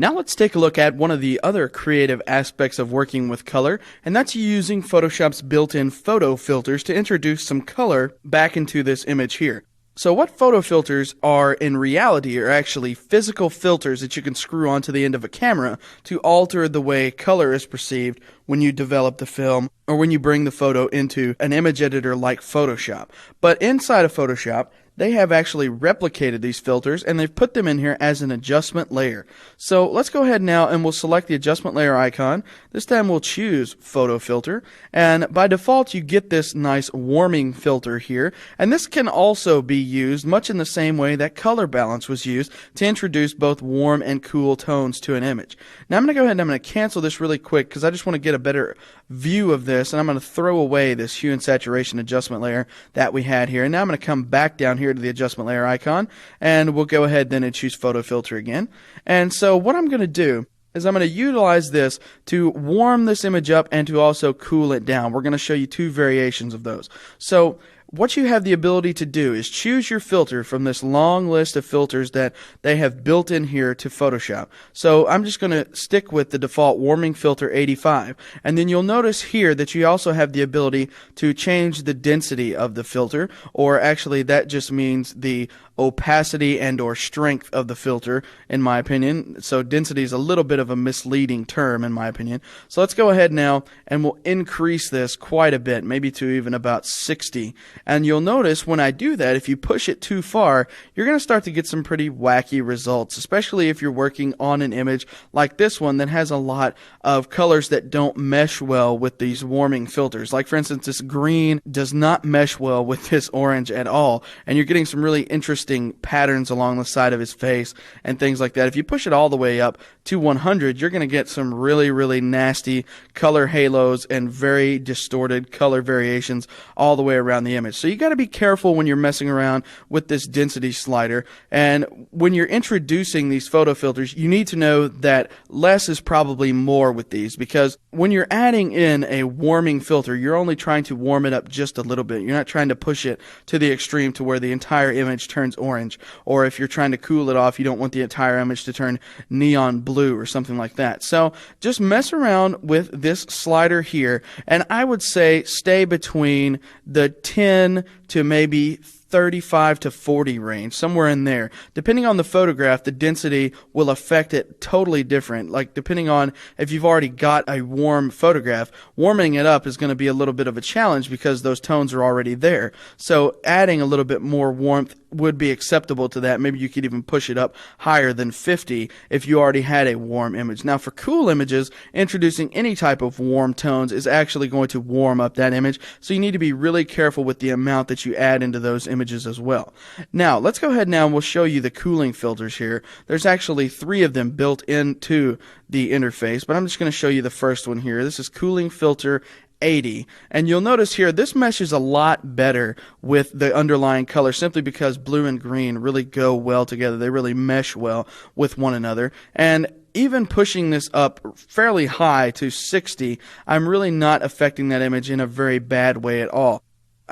Now let's take a look at one of the other creative aspects of working with color, and that's using Photoshop's built-in photo filters to introduce some color back into this image here. So what photo filters are in reality are actually physical filters that you can screw onto the end of a camera to alter the way color is perceived when you develop the film or when you bring the photo into an image editor like Photoshop. But inside of Photoshop, they have actually replicated these filters and they've put them in here as an adjustment layer. So let's go ahead now and we'll select the adjustment layer icon. This time we'll choose photo filter, and by default you get this nice warming filter here, and this can also be used much in the same way that color balance was used to introduce both warm and cool tones to an image. Now I'm going to go ahead and I'm going to cancel this really quick because I just want to get a better view of this, and I'm going to throw away this hue and saturation adjustment layer that we had here. And now I'm going to come back down here to the adjustment layer icon, and we'll go ahead then and choose photo filter again. And so what I'm going to do is I'm going to utilize this to warm this image up and to also cool it down. We're going to show you two variations of those. So what you have the ability to do is choose your filter from this long list of filters that they have built in here to Photoshop. So I'm just going to stick with the default warming filter 85, and then you'll notice here that you also have the ability to change the density of the filter, or actually that just means the opacity and or strength of the filter, in my opinion. So density is a little bit of a misleading term in my opinion. So let's go ahead now and we'll increase this quite a bit, maybe to even about 60. And you'll notice when I do that, if you push it too far, you're going to start to get some pretty wacky results, especially if you're working on an image like this one that has a lot of colors that don't mesh well with these warming filters. Like for instance, this green does not mesh well with this orange at all, and you're getting some really interesting patterns along the side of his face and things like that. If you push it all the way up to 100, you're going to get some really nasty color halos and very distorted color variations all the way around the image. So you got to be careful when you're messing around with this density slider, and when you're introducing these photo filters, you need to know that less is probably more with these, because when you're adding in a warming filter, you're only trying to warm it up just a little bit. You're not trying to push it to the extreme to where the entire image turns orange, or if you're trying to cool it off, you don't want the entire image to turn neon blue or something like that. So just mess around with this slider here, and I would say stay between the 10 to maybe 35 to 40 range, somewhere in there. Depending on the photograph, the density will affect it totally different. Like depending on if you've already got a warm photograph, warming it up is going to be a little bit of a challenge because those tones are already there. So adding a little bit more warmth would be acceptable to that. Maybe you could even push it up higher than 50 if you already had a warm image. Now for cool images, introducing any type of warm tones is actually going to warm up that image. So you need to be really careful with the amount that you add into those images as well. Now let's go ahead now and we'll show you the cooling filters here. There's actually 3 of them built into the interface, but I'm just going to show you the first one here. This is cooling filter 80, and you'll notice here this meshes a lot better with the underlying color simply because blue and green really go well together. They really mesh well with one another, and even pushing this up fairly high to 60, I'm really not affecting that image in a very bad way at all.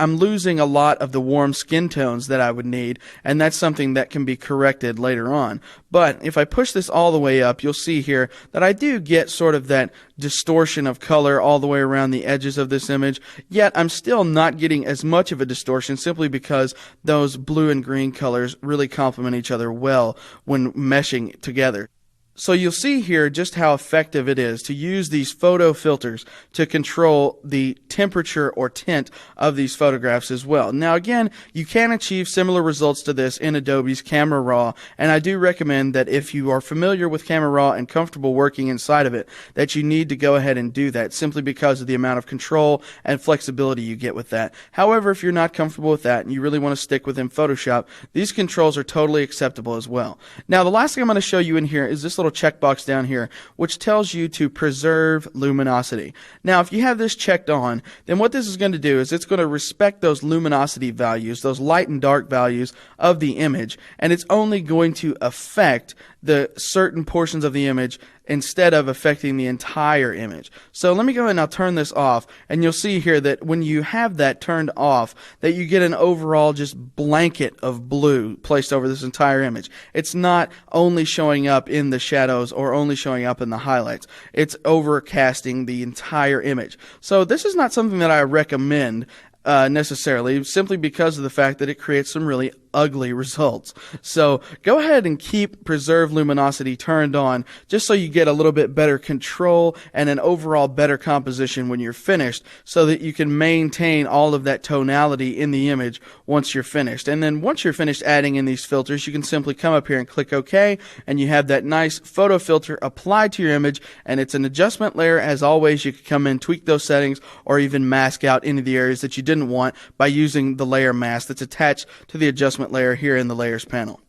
I'm losing a lot of the warm skin tones that I would need, and that's something that can be corrected later on. But if I push this all the way up, you'll see here that I do get sort of that distortion of color all the way around the edges of this image, yet I'm still not getting as much of a distortion simply because those blue and green colors really complement each other well when meshing together. So you'll see here just how effective it is to use these photo filters to control the temperature or tint of these photographs as well. Now again, you can achieve similar results to this in Adobe's Camera Raw, and I do recommend that if you are familiar with Camera Raw and comfortable working inside of it, that you need to go ahead and do that simply because of the amount of control and flexibility you get with that. However, if you're not comfortable with that and you really want to stick within Photoshop, these controls are totally acceptable as well. Now the last thing I'm going to show you in here is this little checkbox down here, which tells you to preserve luminosity. Now if you have this checked on, then what this is going to do is it's going to respect those luminosity values, those light and dark values of the image, and it's only going to affect the certain portions of the image instead of affecting the entire image. So let me go ahead and I'll turn this off, and you'll see here that when you have that turned off, that you get an overall just blanket of blue placed over this entire image. It's not only showing up in the shadow shadows or only showing up in the highlights. It's overcasting the entire image. So this is not something that I recommend necessarily, simply because of the fact that it creates some really ugly results. So go ahead and keep preserve luminosity turned on, just so you get a little bit better control and an overall better composition when you're finished, so that you can maintain all of that tonality in the image once you're finished. And then once you're finished adding in these filters, you can simply come up here and click OK, and you have that nice photo filter applied to your image, and it's an adjustment layer. As always, you can come in, tweak those settings, or even mask out any of the areas that you didn't want by using the layer mask that's attached to the adjustment layer here in the layers panel.